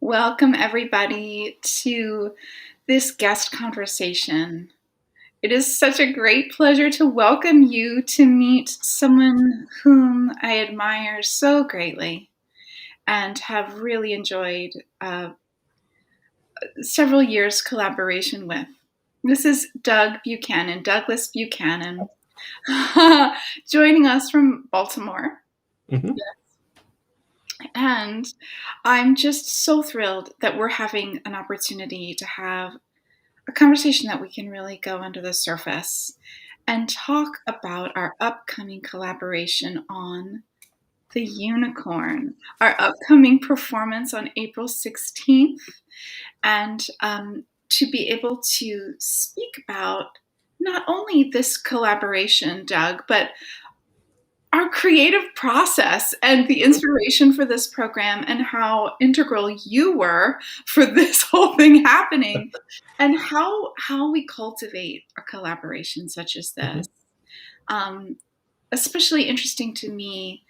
Welcome, everybody, to this guest conversation. It is such a great pleasure to welcome you to meet someone whom I admire so greatly and have really enjoyed several years' collaboration with. This is Douglas Buchanan, joining us from Baltimore. Mm-hmm. And I'm just so thrilled that we're having an opportunity to have a conversation that we can really go under the surface and talk about our upcoming collaboration on The Unicorn, our upcoming performance on April 16th, and to be able to speak about not only this collaboration, Doug, but our creative process and the inspiration for this program and how integral you were for this whole thing happening and how we cultivate a collaboration such as this. Especially interesting to me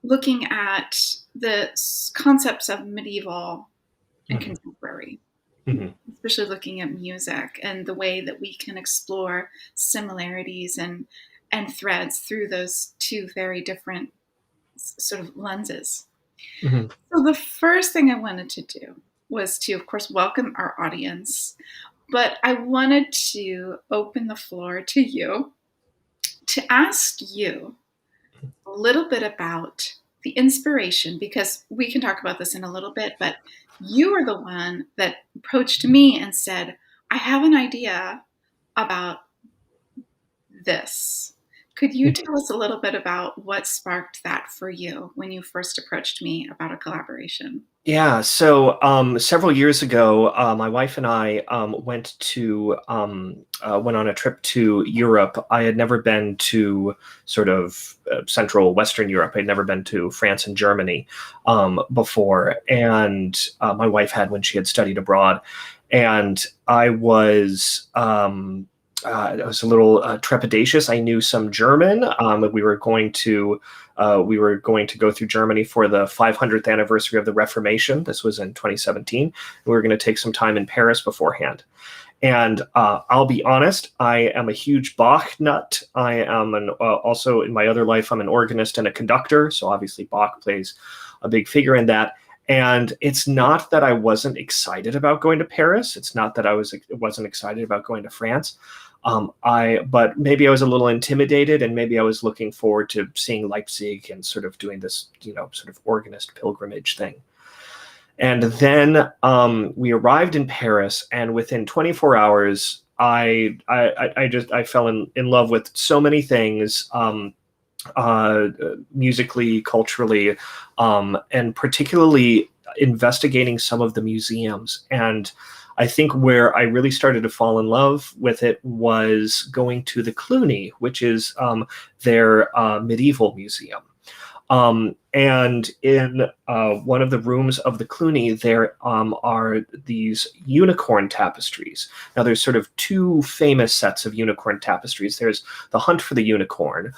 looking at the concepts of medieval and contemporary, especially looking at music and the way that we can explore similarities and threads through those two very different sort of lenses. So the first thing I wanted to do was to, of course, welcome our audience, but I wanted to open the floor to you to ask you a little bit about the inspiration, because we can talk about this in a little bit, but you are the one that approached me and said, I have an idea about this. Could you tell us a little bit about what sparked that for you when you first approached me about a collaboration? Yeah, so several years ago, my wife and I went on a trip to Europe. I had never been to sort of Central Western Europe. I'd never been to France and Germany before, and my wife had when she had studied abroad. And I was a little trepidatious. I knew some German. We were going to go through Germany for the 500th anniversary of the Reformation. This was in 2017. We were going to take some time in Paris beforehand. And I'll be honest, I am a huge Bach nut. I am also in my other life, I'm an organist and a conductor. So obviously Bach plays a big figure in that. And it's not that I wasn't excited about going to Paris. It's not that I wasn't excited about going to France. But maybe I was a little intimidated, and maybe I was looking forward to seeing Leipzig and sort of doing this, sort of organist pilgrimage thing. And then we arrived in Paris, and within 24 hours, I fell in love with so many things, musically, culturally, and particularly investigating some of the museums. And I think where I really started to fall in love with it was going to the Cluny, which is their medieval museum. And in one of the rooms of the Cluny, there are these unicorn tapestries. Now, there's sort of two famous sets of unicorn tapestries. There's The Hunt for the Unicorn,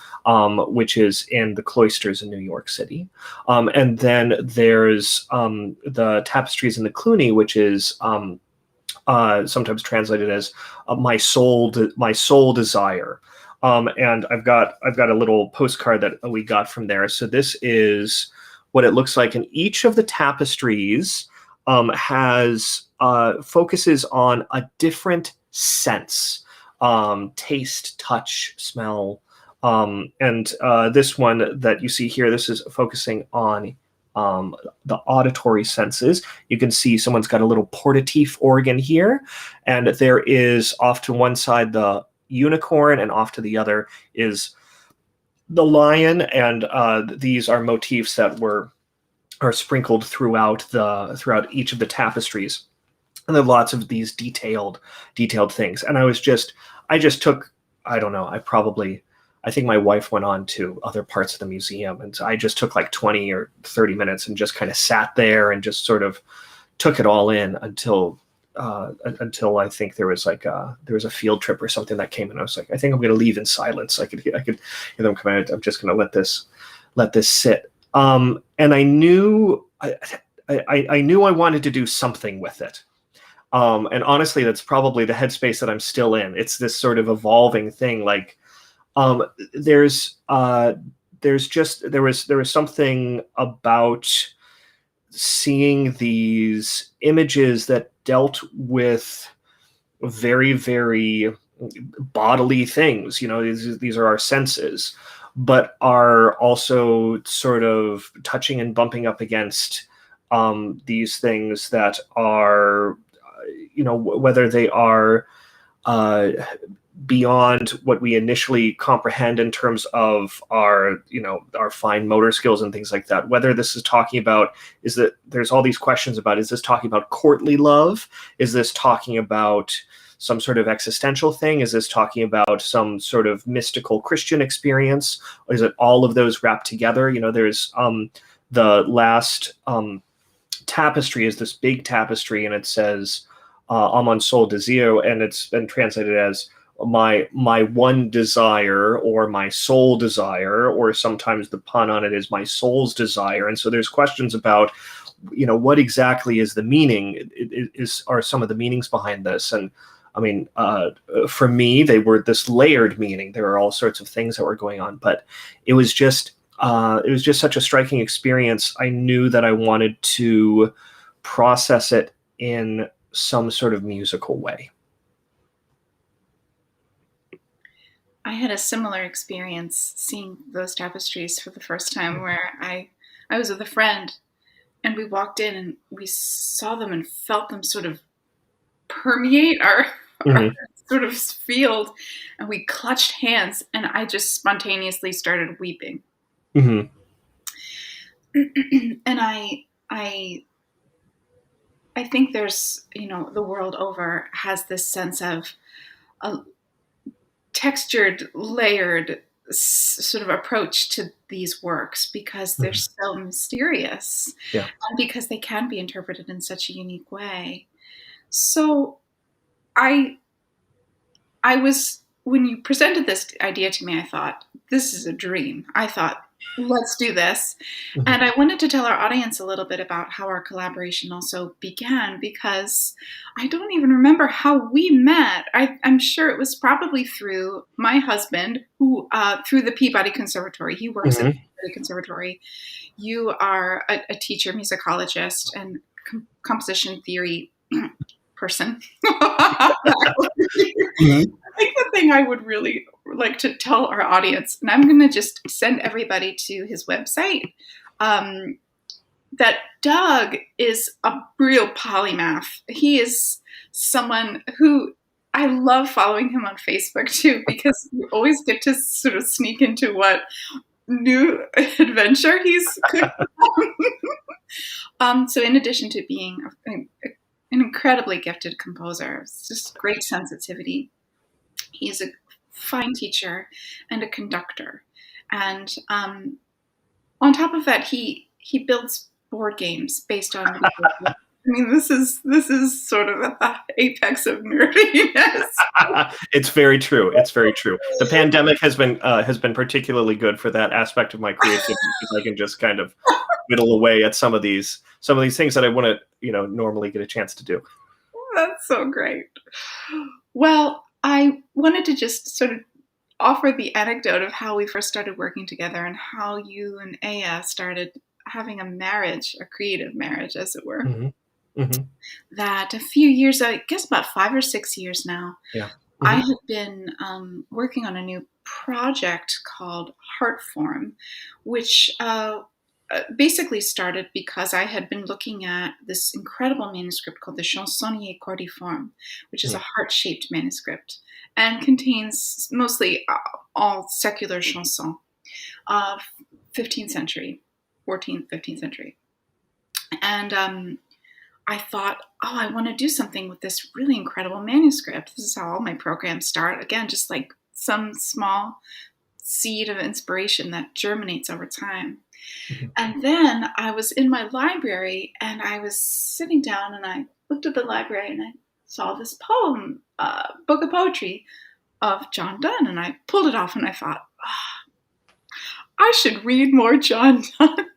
which is in the cloisters in New York City. And then there's the tapestries in the Cluny, which is sometimes translated as my soul desire. And I've got a little postcard that we got from there. So this is what it looks like. And each of the tapestries has focuses on a different sense, taste, touch, smell. And this one that you see here, this is focusing on the auditory senses. You can see someone's got a little portatif organ here, and there is off to one side the unicorn, and off to the other is the lion. And these are motifs that are sprinkled throughout each of the tapestries. And there are lots of these detailed things. And I just took, I don't know, I think my wife went on to other parts of the museum, and so I just took like 20 or 30 minutes and just kind of sat there and just sort of took it all in until I think there was a field trip or something that came, and I was like, I think I'm going to leave in silence. I could hear them come out. I'm just going to let this sit. And I knew I knew I wanted to do something with it. And honestly, that's probably the headspace that I'm still in. It's this sort of evolving thing. Like, there's just there was something about seeing these images that dealt with very, very bodily things. You know, these are our senses, but are also sort of touching and bumping up against these things that are, whether they are beyond what we initially comprehend in terms of our fine motor skills and things like that. Whether this is talking about, is that there's all these questions about, is this talking about courtly love? Is this talking about some sort of existential thing? Is this talking about some sort of mystical Christian experience? Or is it all of those wrapped together? There's the last tapestry is this big tapestry, and it says "Mon seul désir," and it's been translated as my one desire, or my soul desire, or sometimes the pun on it is my soul's desire. And so there's questions about, what exactly is the meaning? Are some of the meanings behind this? And I mean, for me, they were this layered meaning. There are all sorts of things that were going on, but it was just such a striking experience. I knew that I wanted to process it in some sort of musical way. I had a similar experience seeing those tapestries for the first time, where I was with a friend, and we walked in and we saw them and felt them sort of permeate our sort of field, and we clutched hands, and I just spontaneously started weeping. Mm-hmm. And I think there's, the world over has this sense of a textured, layered sort of approach to these works, because they're so mysterious, yeah, and because they can be interpreted in such a unique way. So I was, when you presented this idea to me, I thought, this is a dream. I thought, let's do this. And I wanted to tell our audience a little bit about how our collaboration also began, because I don't even remember how we met. I'm sure it was probably through my husband, who through the Peabody Conservatory. He works at the Peabody Conservatory. You are a teacher, musicologist, and composition theory person. I think the thing I would really like to tell our audience, and I'm going to just send everybody to his website, that Doug is a real polymath. He is someone who, I love following him on Facebook too, because you always get to sort of sneak into what new adventure he's so in addition to being an incredibly gifted composer, it's just great sensitivity, he's a fine teacher and a conductor. And on top of that, he builds board games based on I mean, this is sort of at the apex of nerdiness. It's very true. It's very true. The pandemic has been particularly good for that aspect of my creativity, because I can just kind of whittle away at some of these things that I wouldn't, normally get a chance to do. That's so great. Well, I wanted to just sort of offer the anecdote of how we first started working together, and how you and EH-yah started having a marriage, a creative marriage, as it were. That a few years, I guess about 5 or 6 years now, I have been working on a new project called Heartform, which basically started because I had been looking at this incredible manuscript called the Chansonnier Cordiforme, which is a heart-shaped manuscript and contains mostly all secular chansons of 15th century, 14th, 15th century. And I thought, I want to do something with this really incredible manuscript. This is how all my programs start. Again, just like some small seed of inspiration that germinates over time. And then I was in my library, and I was sitting down, and I looked at the library, and I saw this poem, book of poetry of John Donne, and I pulled it off, and I thought, I should read more John Donne.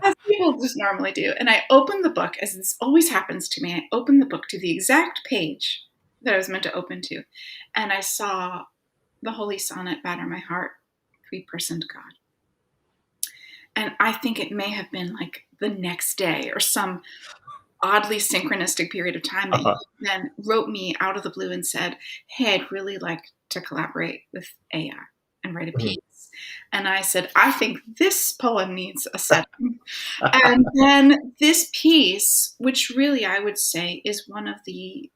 as people just normally do. And I opened the book, as this always happens to me. I opened the book to the exact page that I was meant to open to, and I saw the Holy Sonnet, Batter My Heart, Three-Personed God. And I think it may have been like the next day or some oddly synchronistic period of time that he then wrote me out of the blue and said, hey, I'd really like to collaborate with EH-yah and write a piece. And I said, I think this poem needs a setting. And then this piece, which really I would say is one of the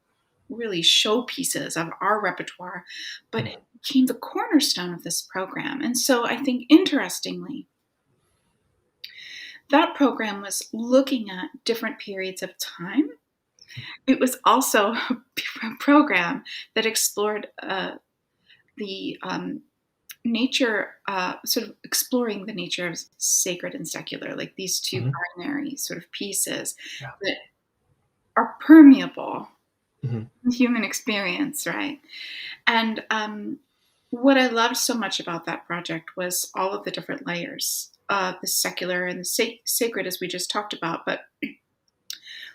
really showpieces of our repertoire, but it became the cornerstone of this program. And so I think, interestingly, that program was looking at different periods of time. It was also a program that explored the nature, sort of exploring the nature of sacred and secular, like these two binary sort of pieces that are permeable in human experience, right? And what I loved so much about that project was all of the different layers, the secular and the sacred, as we just talked about, but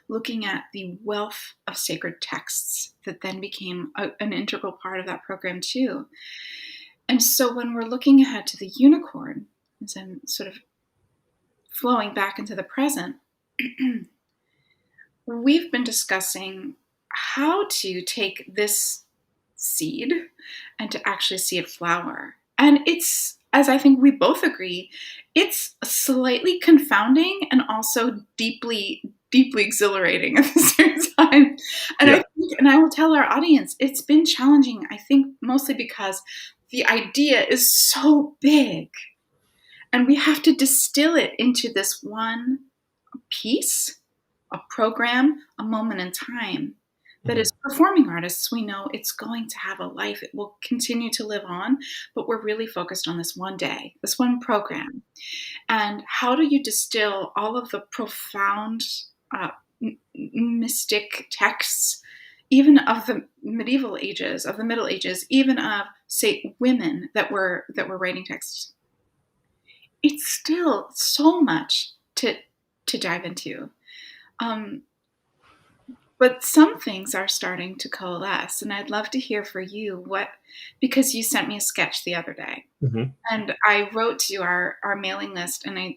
looking at the wealth of sacred texts that then became an integral part of that program too. And so when we're looking ahead to the unicorn, as I'm sort of flowing back into the present, we've been discussing how to take this seed and to actually see it flower. And it's, as I think we both agree, it's slightly confounding and also deeply, deeply exhilarating at the same time. And I think, and I will tell our audience, it's been challenging, I think, mostly because the idea is so big. And we have to distill it into this one piece, a program, a moment in time that as performing artists, we know it's going to have a life. It will continue to live on, but we're really focused on this one day, this one program. And how do you distill all of the profound mystic texts, even of the medieval ages, of the Middle Ages, even of, say, women that were writing texts? It's still so much to dive into. But some things are starting to coalesce, and I'd love to hear for you because you sent me a sketch the other day, and I wrote to our mailing list, and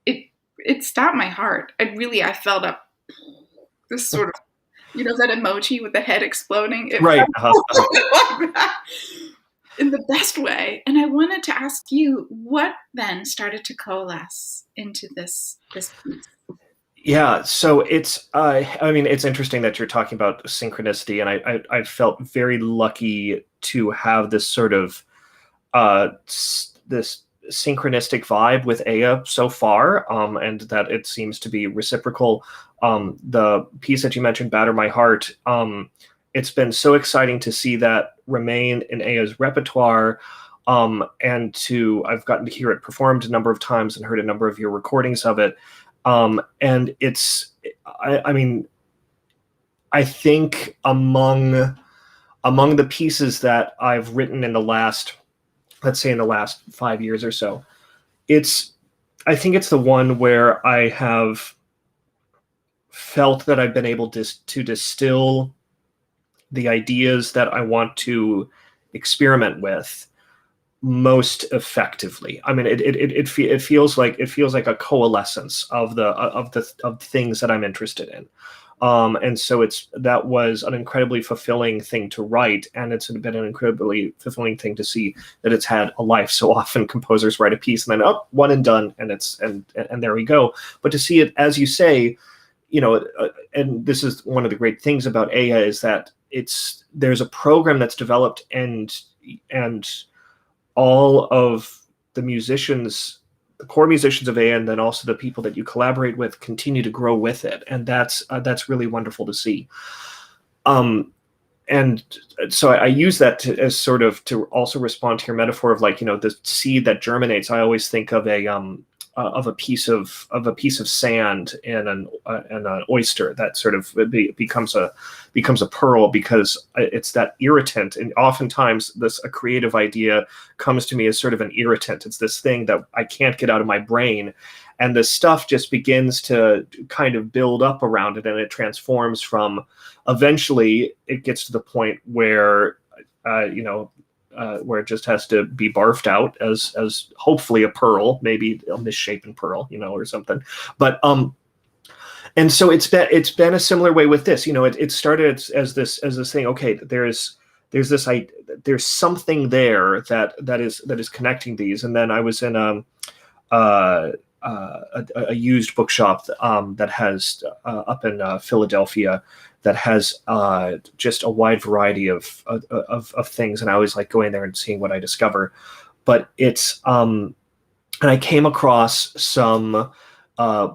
it stopped my heart. I felt up this sort of, that emoji with the head exploding. Right. Like that, in the best way. And I wanted to ask you, what then started to coalesce into this piece? Yeah, so it's it's interesting that you're talking about synchronicity, and I felt very lucky to have this sort of this synchronistic vibe with EH-yah so far, and that it seems to be reciprocal. The piece that you mentioned, Batter My Heart, it's been so exciting to see that remain in EH-yah's repertoire, and I've gotten to hear it performed a number of times and heard a number of your recordings of it. And it's, I think among the pieces that I've written in the last, let's say in the last 5 years or so, I think it's the one where I have felt that I've been able to distill the ideas that I want to experiment with most effectively. I mean, it feels like a coalescence of the things that I'm interested in, and so that was an incredibly fulfilling thing to write, and it's been an incredibly fulfilling thing to see that it's had a life. So often composers write a piece and then one and done, and and there we go. But to see it, as you say, and this is one of the great things about EH-yah, is that there's a program that's developed, and all of the musicians, the core musicians of EH-yah, and then also the people that you collaborate with, continue to grow with it, and that's really wonderful to see. And so I use that as sort of to also respond to your metaphor of the seed that germinates. I always think of a piece of sand in an oyster that sort of becomes a pearl, because it's that irritant. And oftentimes a creative idea comes to me as sort of an irritant. It's this thing that I can't get out of my brain, and the stuff just begins to kind of build up around it, and it transforms from, eventually it gets to the point where where it just has to be barfed out as hopefully a pearl, maybe a misshapen pearl, or something. But and so it's been a similar way with this. It started as this thing. Okay, there's something there that is connecting these. And then I was in a used bookshop that has up in Philadelphia, that has just a wide variety of things, and I always like going there and seeing what I discover. But it's and I came across some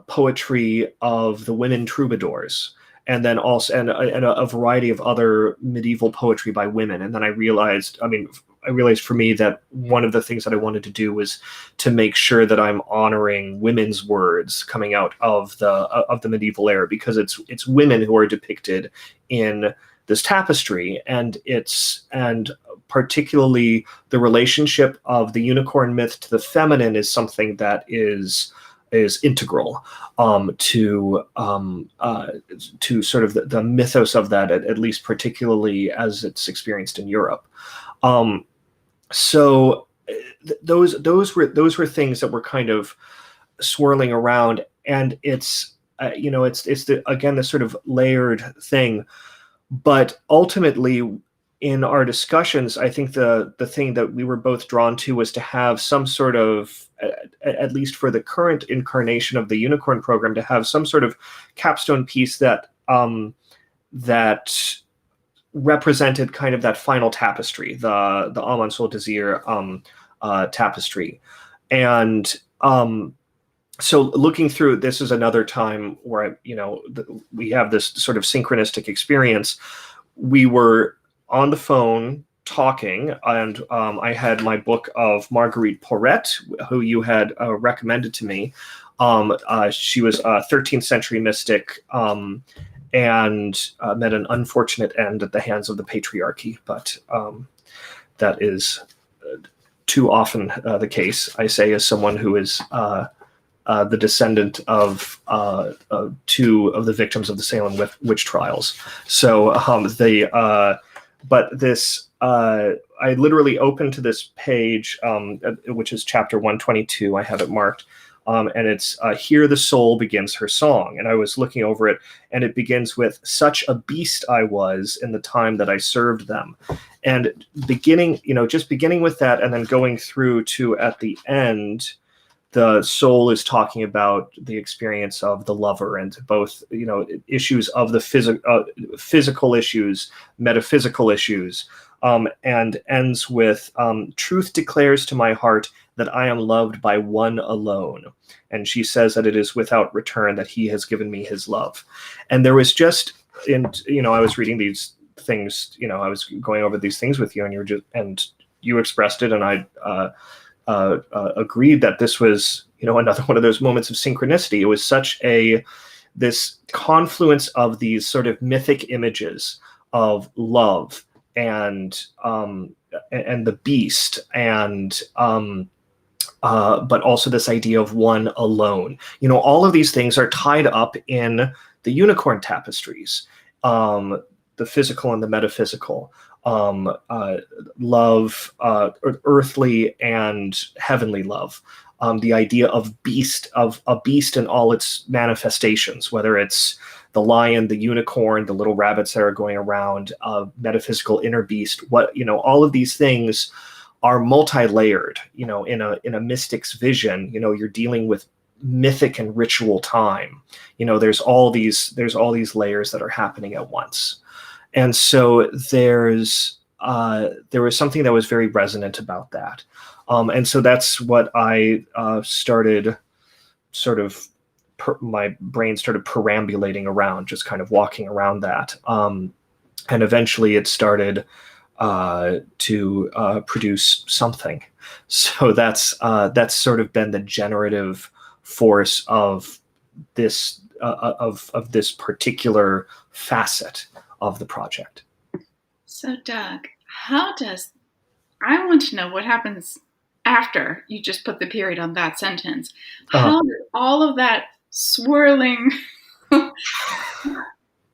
poetry of the women troubadours, and then also and a variety of other medieval poetry by women. And then I realized for me that one of the things that I wanted to do was to make sure that I'm honoring women's words coming out of the medieval era, because it's women who are depicted in this tapestry, and particularly the relationship of the unicorn myth to the feminine is something that is integral to sort of the mythos of that, at least particularly as it's experienced in Europe. So those were things that were kind of swirling around, and it's again this sort of layered thing. But ultimately, in our discussions, I think the thing that we were both drawn to was to have some sort of, at least for the current incarnation of the Unicorn program, to have some sort of capstone piece that represented kind of that final tapestry, the Aman Sol Desir tapestry. And so looking through, this is another time where we have this sort of synchronistic experience. We were on the phone talking, and I had my book of Marguerite Porete, who you had recommended to me. She was a 13th century mystic, and met an unfortunate end at the hands of the patriarchy, but that is too often the case, I say, as someone who is the descendant of two of the victims of the Salem witch trials. So but this, I literally opened to this page, which is chapter 122. I have it marked. And it's here the soul begins her song. And I was looking over it, and it begins with, such a beast I was in the time that I served them. And beginning with that, and then going through to at the end, the soul is talking about the experience of the lover, and both, issues of the physical issues, metaphysical issues, and ends with, truth declares to my heart that I am loved by one alone. And she says that it is without return that he has given me his love. And there was just, I was reading these things, I was going over these things with you, and you expressed it, and I agreed that this was, another one of those moments of synchronicity. It was such this confluence of these sort of mythic images of love and the beast, and but also this idea of one alone. All of these things are tied up in the unicorn tapestries, the physical and the metaphysical, love, earthly and heavenly love, the idea of a beast in all its manifestations, whether it's the lion, the unicorn, the little rabbits that are going around, metaphysical inner beast. All of these things are multi-layered. In a mystic's vision, you're dealing with mythic and ritual time. There's all these layers that are happening at once. And so there was something that was very resonant about that. And so that's what I started sort of, my brain started perambulating around, just kind of walking around that. And eventually it started to produce something. So that's sort of been the generative force of this particular facet of the project. So Doug, I want to know what happens after you just put the period on that sentence, Uh, how did all of that swirling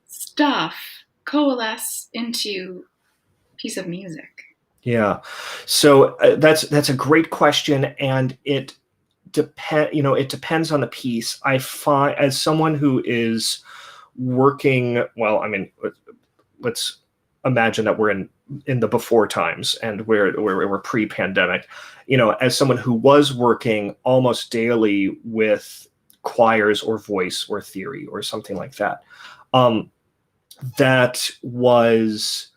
stuff coalesce into a piece of music? yeah. So that's a great question, and it it depends on the piece. I find, as someone who is working, well, I mean, let's imagine that we're in the before times, and we're pre-pandemic. As someone who was working almost daily with choirs or voice or theory or something like that, that was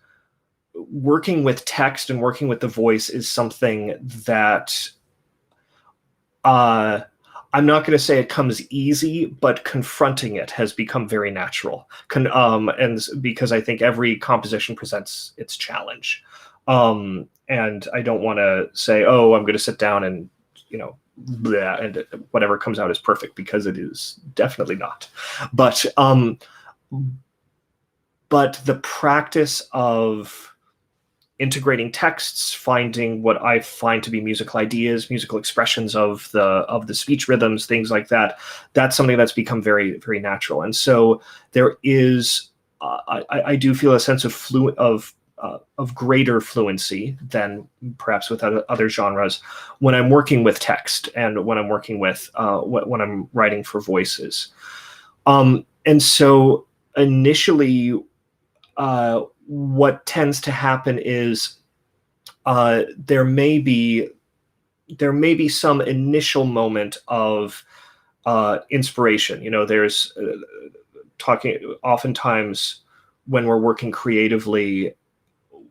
working with text and working with the voice is something that I'm not going to say it comes easy, but confronting it has become very natural. And because I think every composition presents its challenge. And I don't want to say, oh, I'm going to sit down and, bleh, and whatever comes out is perfect, because it is definitely not. But the practice of integrating texts, finding what I find to be musical ideas, musical expressions of the speech rhythms, things like that, that's something that's become very, very natural. And so there is, I do feel a sense of greater fluency than perhaps with other genres when I'm working with text and when I'm working with when I'm writing for voices. And so initially, what tends to happen is there may be some initial moment of inspiration. There's talking. Oftentimes, when we're working creatively,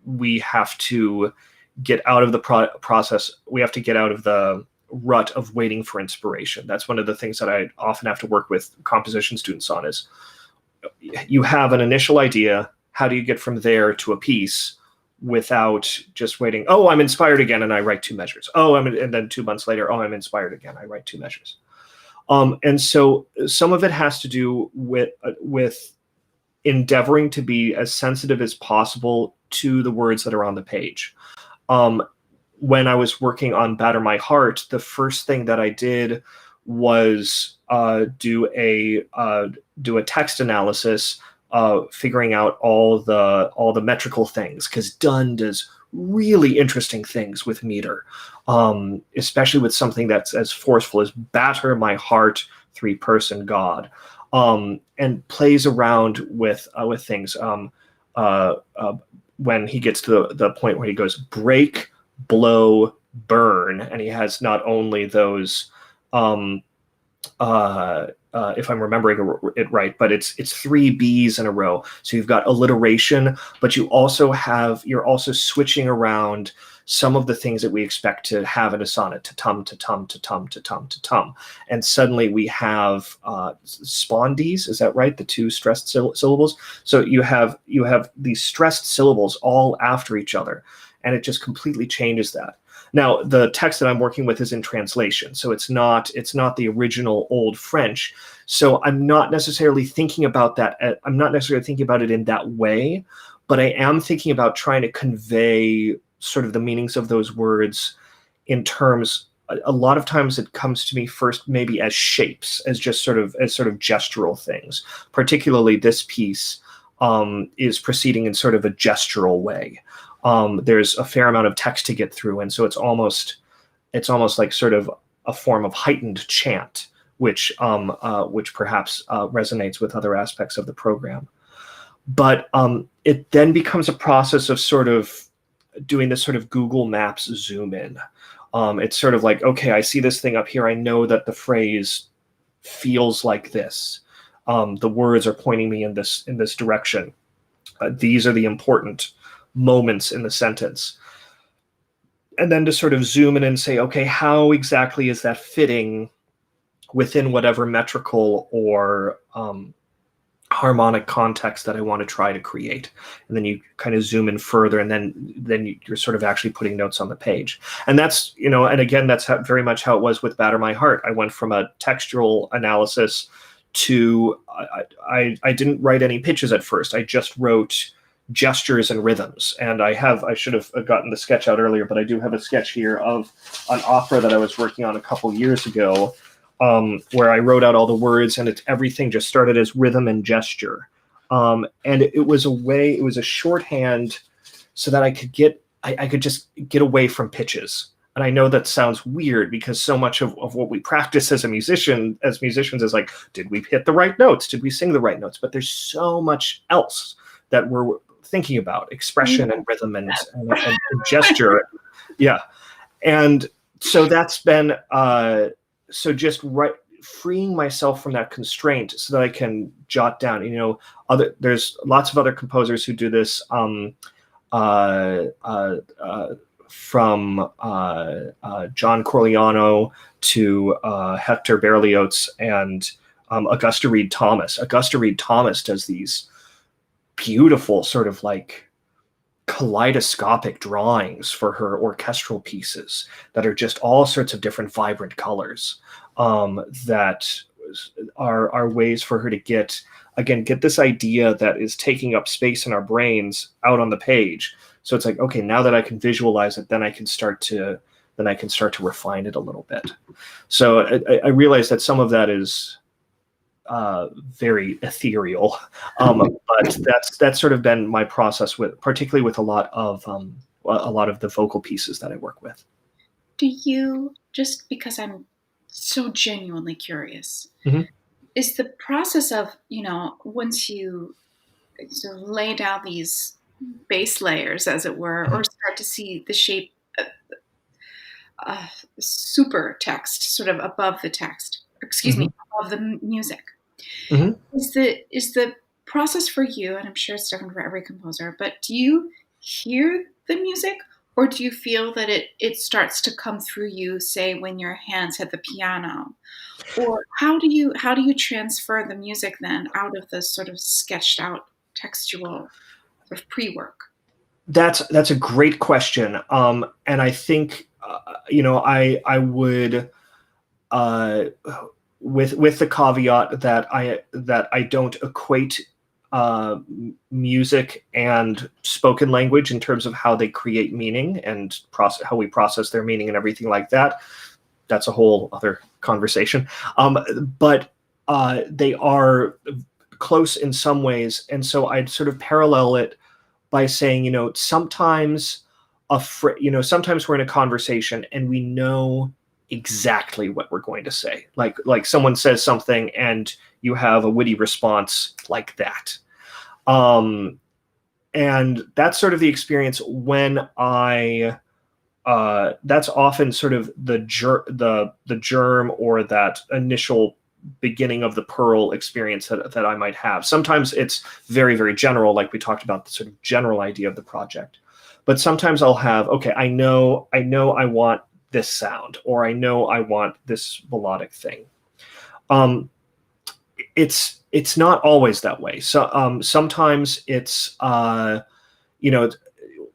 we have to get out of the process. We have to get out of the rut of waiting for inspiration. That's one of the things that I often have to work with composition students on. Is you have an initial idea. How do you get from there to a piece without just waiting? Oh, I'm inspired again, and I write 2 measures. And then 2 months later, oh, I'm inspired again, I write 2 measures. And so some of it has to do with endeavoring to be as sensitive as possible to the words that are on the page. When I was working on Batter My Heart, the first thing that I did was do a text analysis, figuring out all the metrical things, because Dunn does really interesting things with meter, especially with something that's as forceful as "Batter My Heart, 3-person God," and plays around with things. When he gets to the point where he goes break, blow, burn, and he has not only those. If I'm remembering it right, but it's 3 B's in a row. So you've got alliteration, but you're also switching around some of the things that we expect to have in a sonnet, to tum, to tum, to tum, to tum, to tum. And suddenly we have spondees, is that right? The 2 stressed syllables. So you have these stressed syllables all after each other, and it just completely changes that. Now, the text that I'm working with is in translation, so it's not the original Old French. So I'm not necessarily thinking about that. I'm not necessarily thinking about it in that way, but I am thinking about trying to convey sort of the meanings of those words in terms. A lot of times it comes to me first maybe as shapes, as sort of gestural things. Particularly this piece is proceeding in sort of a gestural way. There's a fair amount of text to get through, and so it's almost like sort of a form of heightened chant, which perhaps resonates with other aspects of the program. But it then becomes a process of sort of doing this sort of Google Maps zoom in. It's sort of like, okay, I see this thing up here. I know that the phrase feels like this. The words are pointing me in this direction. These are the important moments in the sentence. And then to sort of zoom in and say, okay, how exactly is that fitting within whatever metrical or harmonic context that I want to try to create? And then you kind of zoom in further, and then you're sort of actually putting notes on the page. And that's, and again, that's very much how it was with Batter My Heart. I went from a textual analysis to, I didn't write any pitches at first. I just wrote gestures and rhythms. And I should have gotten the sketch out earlier, but I do have a sketch here of an opera that I was working on a couple years ago, where I wrote out all the words, and everything just started as rhythm and gesture. And it was a shorthand so that I could just get away from pitches. And I know that sounds weird because so much of what we practice as musicians is like, did we hit the right notes? Did we sing the right notes? But there's so much else that we're thinking about, expression and rhythm and gesture. Yeah. And so that's been, freeing myself from that constraint so that I can jot down, there's lots of other composers who do this, from John Corigliano to Hector Berlioz and Augusta Reed Thomas. Augusta Reed Thomas does these beautiful sort of like kaleidoscopic drawings for her orchestral pieces that are just all sorts of different vibrant colors, that are ways for her to get this idea that is taking up space in our brains out on the page. So it's like, okay, now that I can visualize it, then I can start to refine it a little bit. So I realize that some of that is very ethereal, but that's sort of been my process particularly with a lot of the vocal pieces that I work with. Do you, just because I'm so genuinely curious, is the process of, once you sort of lay down these base layers, as it were, or start to see the shape, super text, sort of above the text, above the music. Is the process for you, and I'm sure it's different for every composer, but do you hear the music, or do you feel that it starts to come through you, say, when your hands hit the piano? Or how do you transfer the music then out of the sort of sketched out textual sort of pre-work? That's a great question, and I think I would, with the caveat that I don't equate music and spoken language in terms of how they create meaning and how we process their meaning and everything like that. That's a whole other conversation. But they are close in some ways, and so I'd sort of parallel it by saying, sometimes sometimes we're in a conversation and we know exactly what we're going to say. Like someone says something and you have a witty response like that. And that's sort of the experience when that's often sort of the germ or that initial beginning of the pearl experience that I might have. Sometimes it's very, very general, like we talked about, the sort of general idea of the project. But sometimes I'll have, okay, I know I want this sound, or I know I want this melodic thing. It's not always that way. So sometimes it's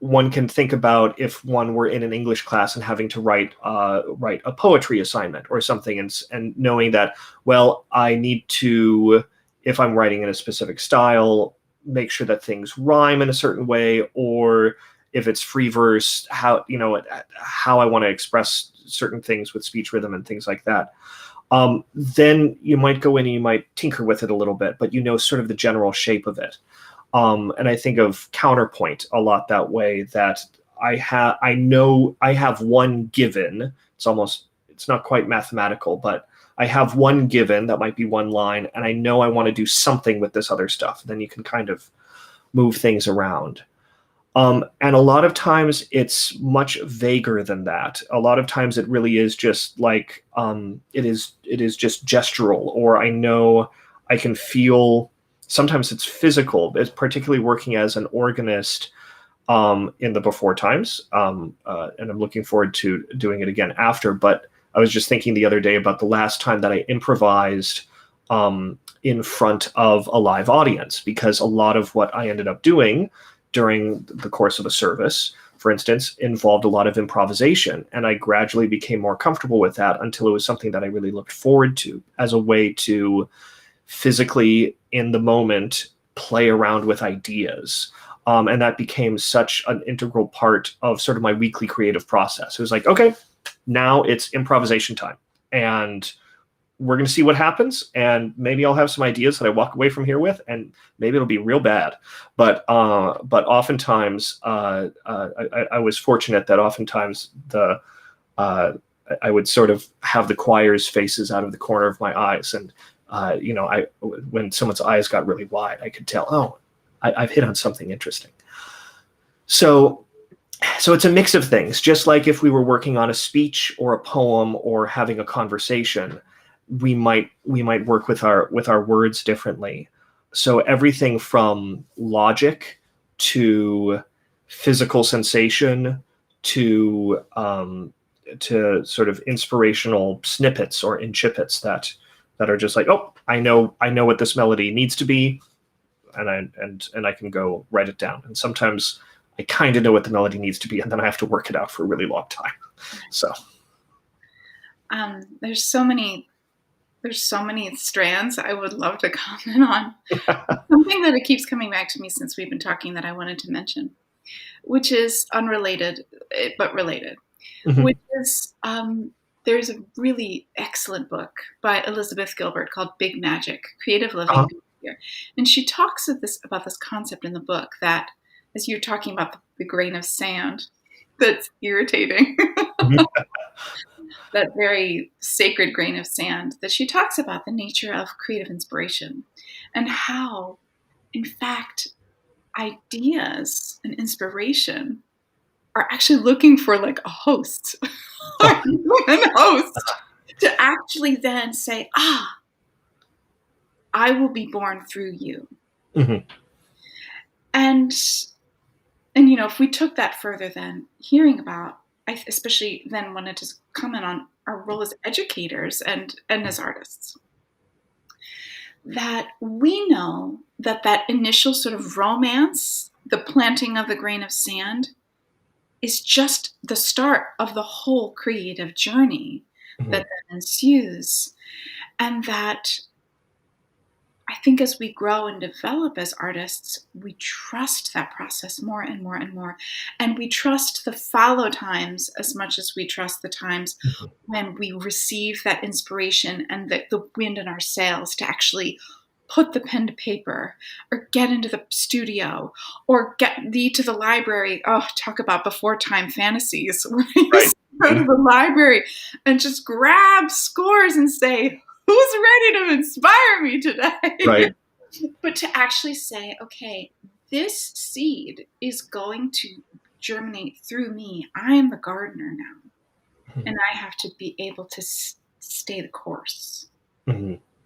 one can think about if one were in an English class and having to write a poetry assignment or something, and knowing that, well, I need to, if I'm writing in a specific style, make sure that things rhyme in a certain way, or if it's free verse, how I want to express certain things with speech rhythm and things like that. Then you might go in and you might tinker with it a little bit, but sort of the general shape of it. And I think of counterpoint a lot that way, that I know I have one given. It's not quite mathematical, but I have one given that might be one line, and I know I want to do something with this other stuff. Then you can kind of move things around. And a lot of times it's much vaguer than that. A lot of times it really is just like, it is just gestural, or I know I can feel. Sometimes it's physical. It's particularly working as an organist in the before times, and I'm looking forward to doing it again after. But I was just thinking the other day about the last time that I improvised in front of a live audience, because a lot of what I ended up doing during the course of a service, for instance, involved a lot of improvisation. And I gradually became more comfortable with that until it was something that I really looked forward to as a way to physically, in the moment, play around with ideas. And that became such an integral part of sort of my weekly creative process. It was like, okay, now it's improvisation time, and we're going to see what happens, and maybe I'll have some ideas that I walk away from here with, and maybe it'll be real bad. But oftentimes, I was fortunate that oftentimes I would sort of have the choir's faces out of the corner of my eyes, and when someone's eyes got really wide, I could tell, oh, I've hit on something interesting. So it's a mix of things. Just like if we were working on a speech or a poem or having a conversation, we might work with our words differently. So everything from logic to physical sensation to sort of inspirational snippets or incipits that are just like, oh, I know what this melody needs to be, and I can go write it down. And sometimes I kind of know what the melody needs to be, and then I have to work it out for a really long time. So there's so many strands I would love to comment on. Something that it keeps coming back to me since we've been talking that I wanted to mention, which is unrelated but related, which is there's a really excellent book by Elizabeth Gilbert called Big Magic: Creative Living. And she talks about this concept in the book that, as you're talking about the grain of sand that's irritating, that very sacred grain of sand, that she talks about the nature of creative inspiration and how, in fact, ideas and inspiration are actually looking for like a host, to actually then say, I will be born through you. Mm-hmm. And if we took that further, then hearing about, I especially then wanted to comment on our role as educators and as artists, that we know that initial sort of romance, the planting of the grain of sand, is just the start of the whole creative journey that then ensues. And that I think as we grow and develop as artists, we trust that process more and more and more. And we trust the fallow times as much as we trust the times when we receive that inspiration and the wind in our sails to actually put the pen to paper or get into the studio or get to the library. Oh, talk about before time fantasies. Where you go to the library and just grab scores and say, who's ready to inspire me today? Right. But to actually say, okay, this seed is going to germinate through me. I am the gardener now, and I have to be able to stay the course.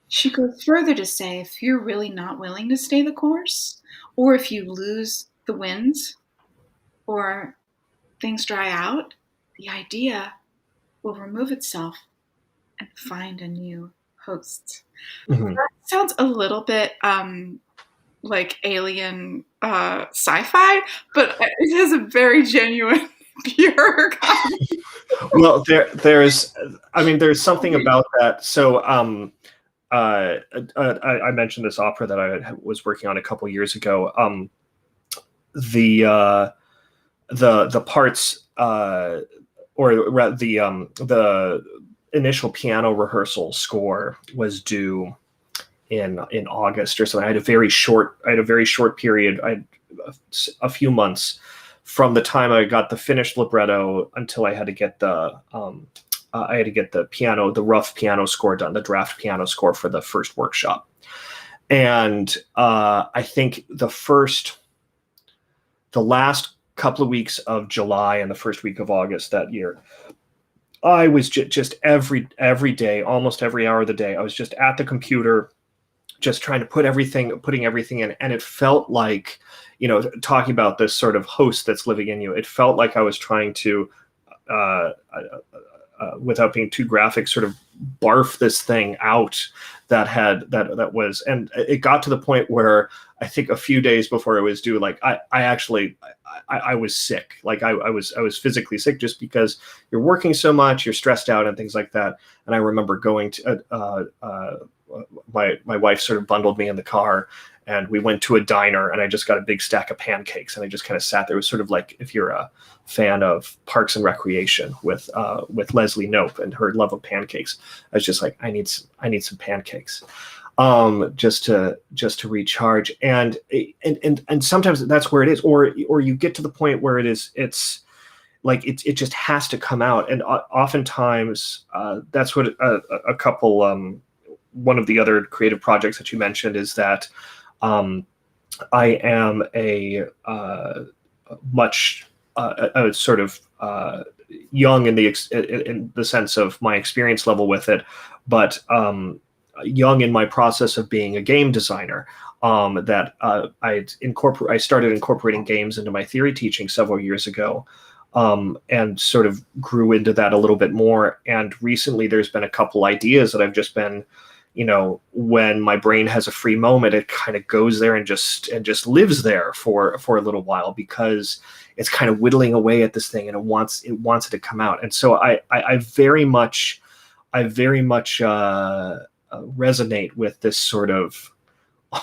She goes further to say, if you're really not willing to stay the course, or if you lose the winds, or things dry out, the idea will remove itself and find a new host. That sounds a little bit like alien sci-fi, but it has a very genuine, pure kind. Well, there's something about that. So I mentioned this opera that I was working on a couple years ago. The parts or the initial piano rehearsal score was due in August or something. I had a very short period. I had a few months from the time I got the finished libretto until I had to get the piano, the rough piano score done, the draft piano score for the first workshop. And I think the last couple of weeks of July and the first week of August that year, I was just every day, almost every hour of the day, I was just at the computer, just trying to putting everything in. And it felt like, talking about this sort of host that's living in you, it felt like I was trying to, without being too graphic, sort of barf this thing out that was, and it got to the point where I think a few days before it was due, like I was sick. Like I was physically sick just because you're working so much, you're stressed out and things like that. And I remember going to my wife sort of bundled me in the car, and we went to a diner, and I just got a big stack of pancakes, and I just kind of sat there. It was sort of like if you're a fan of Parks and Recreation with Leslie Knope and her love of pancakes. I was just like, I need some pancakes, just to recharge. And sometimes that's where it is, or you get to the point where it's like it just has to come out. And oftentimes that's what a couple one of the other creative projects that you mentioned is that I am a much a sort of young in the sense of my experience level with it, but young in my process of being a game designer. That I started incorporating games into my theory teaching several years ago, and sort of grew into that a little bit more. And recently, there's been a couple ideas that I've just been, when my brain has a free moment, it kind of goes there and just lives there for a little while, because it's kind of whittling away at this thing, and it wants it to come out. And so I very much resonate with this sort of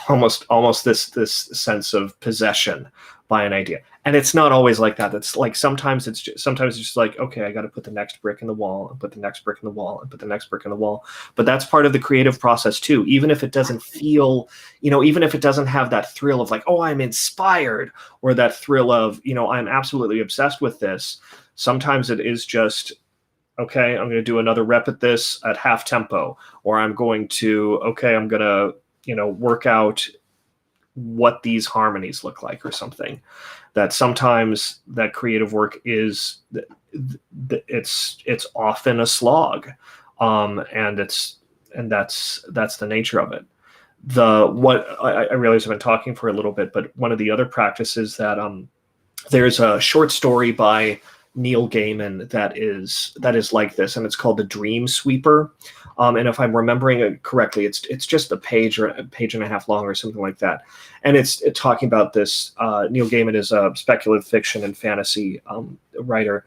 almost this sense of possession by an idea. And it's not always like that. It's like sometimes it's just like, okay, I got to put the next brick in the wall, and put the next brick in the wall, and put the next brick in the wall. But that's part of the creative process too. Even if it doesn't feel, even if it doesn't have that thrill of like, oh, I'm inspired, or that thrill of, I'm absolutely obsessed with this. Sometimes it is just, okay, I'm going to do another rep at this at half tempo, or I'm going to work out what these harmonies look like, or something. That sometimes that creative work is, it's often a slog, and that's the nature of it. What I realize I've been talking for a little bit, but one of the other practices that there's a short story by Neil Gaiman that is like this, and it's called The Dream Sweeper. And if I'm remembering it correctly, it's just a page or a page and a half long or something like that. And it's talking about this. Neil Gaiman is a speculative fiction and fantasy writer.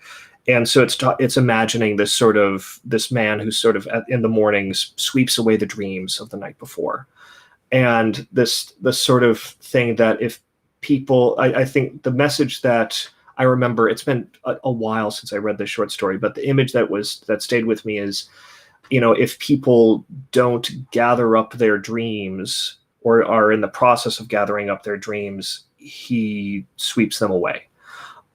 And so it's imagining this man who sort of in the mornings sweeps away the dreams of the night before. And this sort of thing that if people, I think the message that I remember, it's been a while since I read this short story, but the image that stayed with me is, if people don't gather up their dreams, or are in the process of gathering up their dreams, he sweeps them away.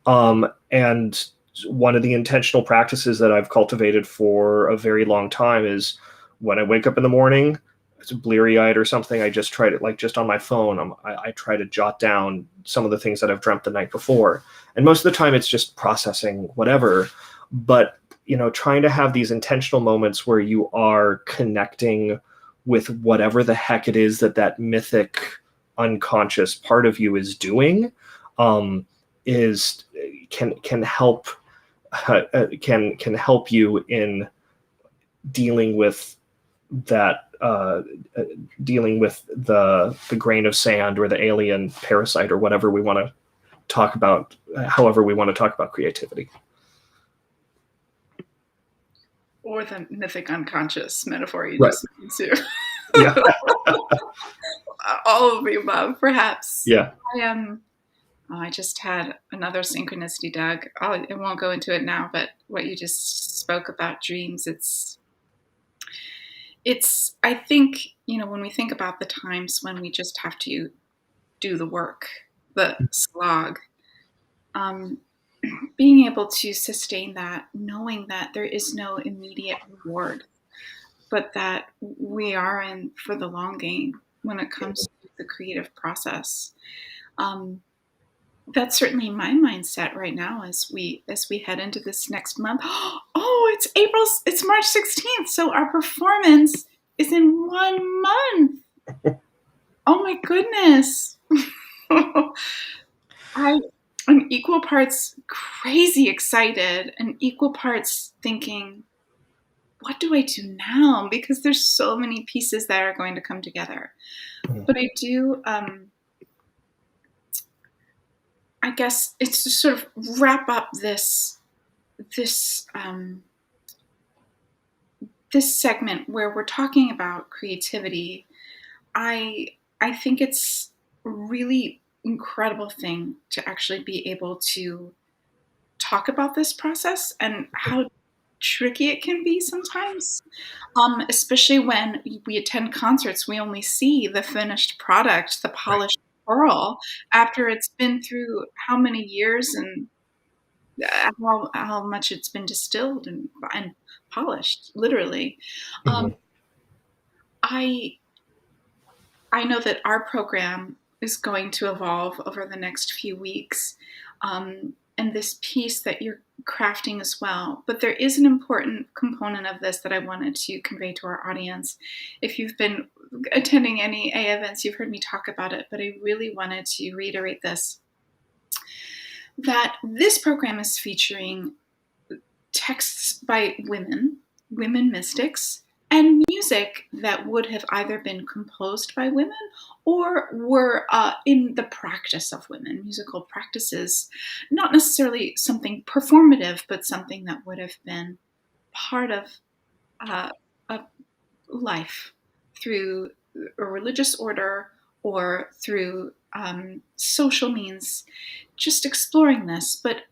And one of the intentional practices that I've cultivated for a very long time is, when I wake up in the morning, it's bleary-eyed or something, I just try to, like, just on my phone, I try to jot down some of the things that I've dreamt the night before. And most of the time it's just processing whatever. But, trying to have these intentional moments where you are connecting with whatever the heck it is that mythic unconscious part of you is doing, can help you in dealing with that, dealing with the grain of sand, or the alien parasite, or whatever we want to talk about, however we want to talk about creativity. Or the mythic unconscious metaphor you Right. just mentioned too. Yeah. All of the above, perhaps. Yeah. I just had another synchronicity, Doug. I won't go into it now, but what you just spoke about dreams, it's I think, when we think about the times when we just have to do the work, the slog, being able to sustain that, knowing that there is no immediate reward, but that we are in for the long game when it comes to the creative process. That's certainly my mindset right now as we head into this next month. Oh, it's March 16th, so our performance is in 1 month. Oh my goodness. I'm equal parts crazy excited and equal parts thinking, what do I do now? Because there's so many pieces that are going to come together. But I do, I guess it's to sort of wrap up this this segment where we're talking about creativity, I think it's a really incredible thing to actually be able to talk about this process and how tricky it can be sometimes. Especially when we attend concerts, we only see the finished product, the Right. polished pearl, after it's been through how many years and how much it's been distilled and polished, literally. Um, Mhm. I I know that our program is going to evolve over the next few weeks, and this piece that you're crafting as well. But there is an important component of this that I wanted to convey to our audience. If you've been attending any A events, you've heard me talk about it, but I really wanted to reiterate this, that this program is featuring texts by women mystics, and music that would have either been composed by women or were in the practice of women, musical practices, not necessarily something performative, but something that would have been part of uh, a life through a religious order or through social means, just exploring this, but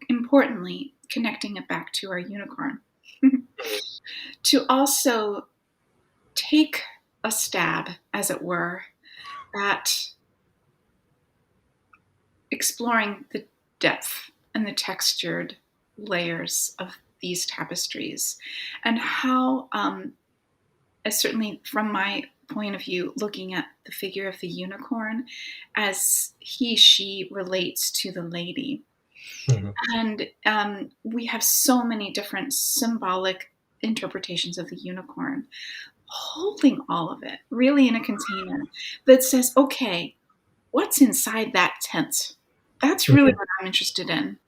importantly, connecting it back to our unicorn. To also take a stab, as it were, at exploring the depth and the textured layers of these tapestries, and how, as certainly from my point of view, looking at the figure of the unicorn as she relates to the lady. Mhm. And we have so many different symbolic interpretations of the unicorn, holding all of it really in a container that says, okay, what's inside that tent? That's really Mhm. what I'm interested in.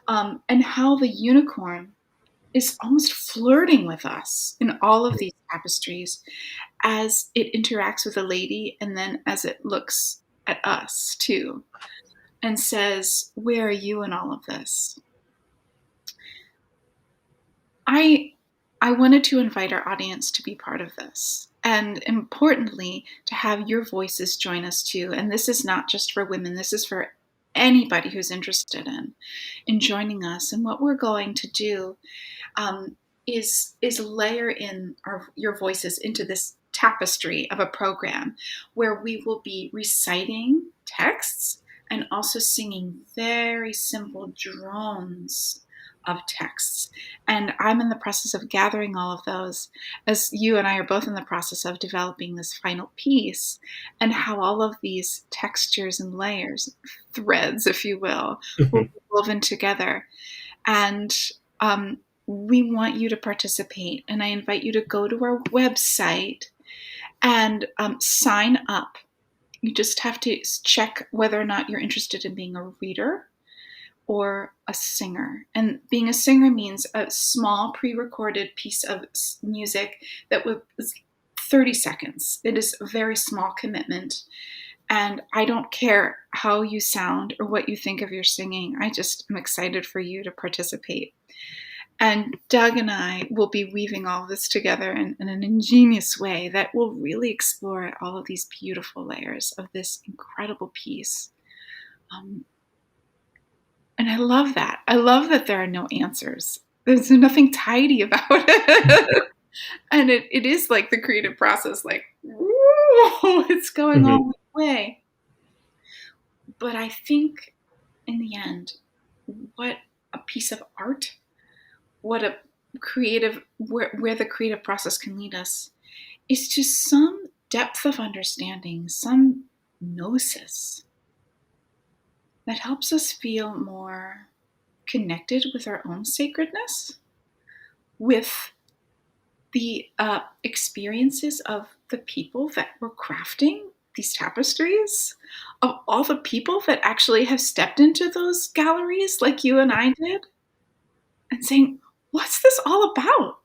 And how the unicorn is almost flirting with us in all of these tapestries as it interacts with a lady and then as it looks at us too and says, where are you in all of this? I I wanted to invite our audience to be part of this, and importantly, to have your voices join us too. And this is not just for women, this is for anybody who's interested in joining us. And what we're going to do um, is layer in your voices into this tapestry of a program where we will be reciting texts and also singing very simple drones of texts. And I'm in the process of gathering all of those, as you and I are both in the process of developing this final piece, and how all of these textures and layers, threads, if you will Mhm. be woven together. And um, we want you to participate. And I invite you to go to our website and sign up. You just have to check whether or not you're interested in being a reader or a singer. And being a singer means a small pre recorded piece of music that was 30 seconds. It is a very small commitment. And I don't care how you sound or what you think of your singing. I just am excited for you to participate. And Doug and I will be weaving all of this together in an ingenious way that will really explore all of these beautiful layers of this incredible piece. Um, and I love that. I love that there are no answers. There's nothing tidy about it. And it is like the creative process, like, woo, it's going Mhm. all the way. But I think in the end, what a piece of art, what a where the creative process can lead us is to some depth of understanding, some gnosis that helps us feel more connected with our own sacredness, with the experiences of the people that were crafting these tapestries, of all the people that actually have stepped into those galleries like you and I did, and saying, what's this all about?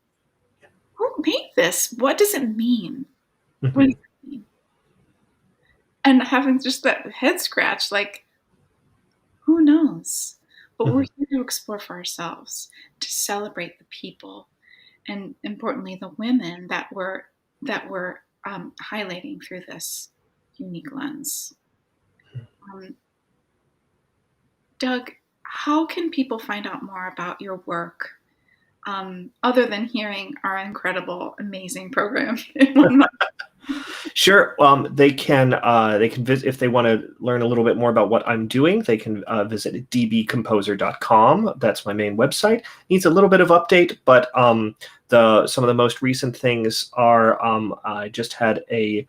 Who made this? What does it mean? What does Mhm. it mean? And having just that head scratch, like, who knows? But we're Mhm. here to explore for ourselves, to celebrate the people, and importantly, the women that we're highlighting through this unique lens. Doug, how can people find out more about your work, other than hearing our incredible, amazing program in 1 month? Sure. They can visit if they want to learn a little bit more about what I'm doing. They can visit dbcomposer.com. That's my main website. Needs a little bit of update, but some of the most recent things are I just had it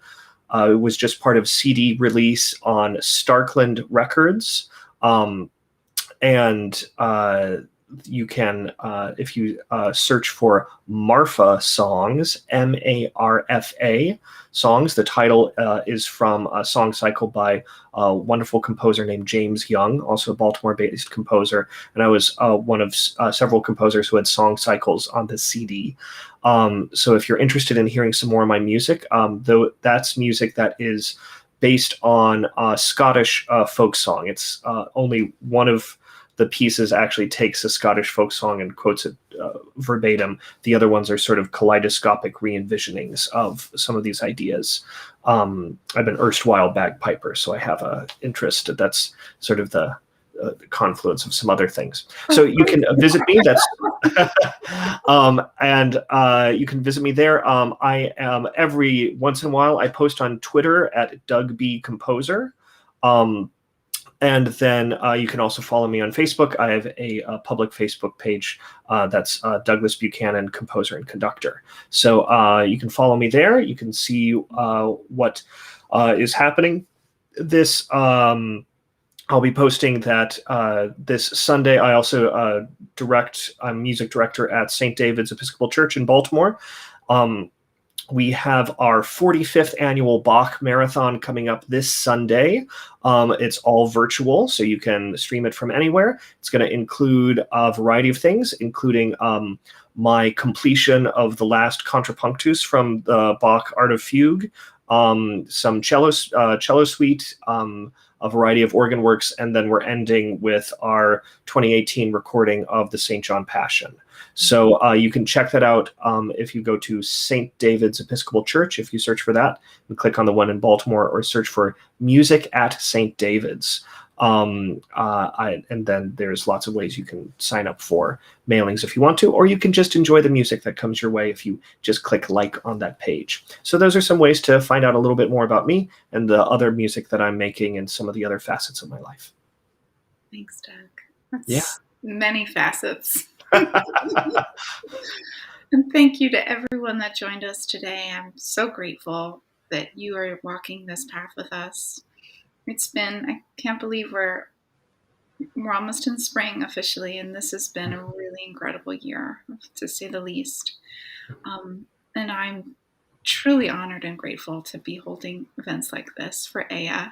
was just part of CD release on Starkland Records, and you can, if you search for Marfa songs, Marfa songs, the title is from a song cycle by a wonderful composer named James Young, also a Baltimore-based composer. And I was one of several composers who had song cycles on the CD. So if you're interested in hearing some more of my music, though that's music that is based on Scottish folk song. It's only one of the pieces actually takes a Scottish folk song and quotes it verbatim. The other ones are sort of kaleidoscopic re-envisionings of some of these ideas. I've been erstwhile bagpiper, so I have an interest. That's sort of the confluence of some other things. So you can visit me. That's and you can visit me there. I am every once in a while I post on Twitter at Doug B Composer. And then you can also follow me on Facebook. I have a public Facebook page that's Douglas Buchanan, Composer and Conductor. So you can follow me there. You can see what is happening. I'll be posting that this Sunday. I also I'm music director at St. David's Episcopal Church in Baltimore. We have our 45th annual Bach Marathon coming up this Sunday. It's all virtual, so you can stream it from anywhere. It's going to include a variety of things, including my completion of the last contrapunctus from the Bach Art of Fugue, some cello suite, a variety of organ works, and then we're ending with our 2018 recording of the St. John Passion. So you can check that out if you go to St. David's Episcopal Church, if you search for that, and click on the one in Baltimore, or search for Music at St. David's. And then there's lots of ways you can sign up for mailings if you want to, or you can just enjoy the music that comes your way if you just click like on that page. So those are some ways to find out a little bit more about me and the other music that I'm making and some of the other facets of my life. Thanks, Doug. That's many facets. And thank you to everyone that joined us today. I'm so grateful that you are walking this path with us. I can't believe we're almost in spring officially, and this has been a really incredible year, to say the least. And I'm truly honored and grateful to be holding events like this for EH-yah.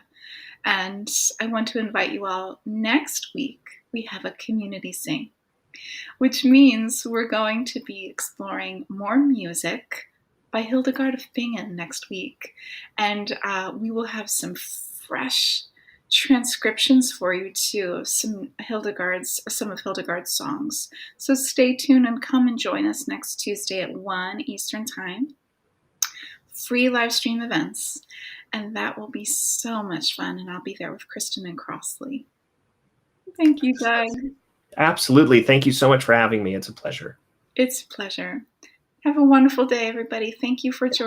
And I want to invite you all. Next week, we have a community sing, which means we're going to be exploring more music by Hildegard of Bingen next week. And we will have some fresh transcriptions for you too of some of Hildegard's songs. So stay tuned and come and join us next Tuesday at 1 Eastern Time. Free live stream events. And that will be so much fun. And I'll be there with Kristen and Crossley. Thank you, Doug. Absolutely. Thank you so much for having me. It's a pleasure. It's a pleasure. Have a wonderful day, everybody. Thank you for joining.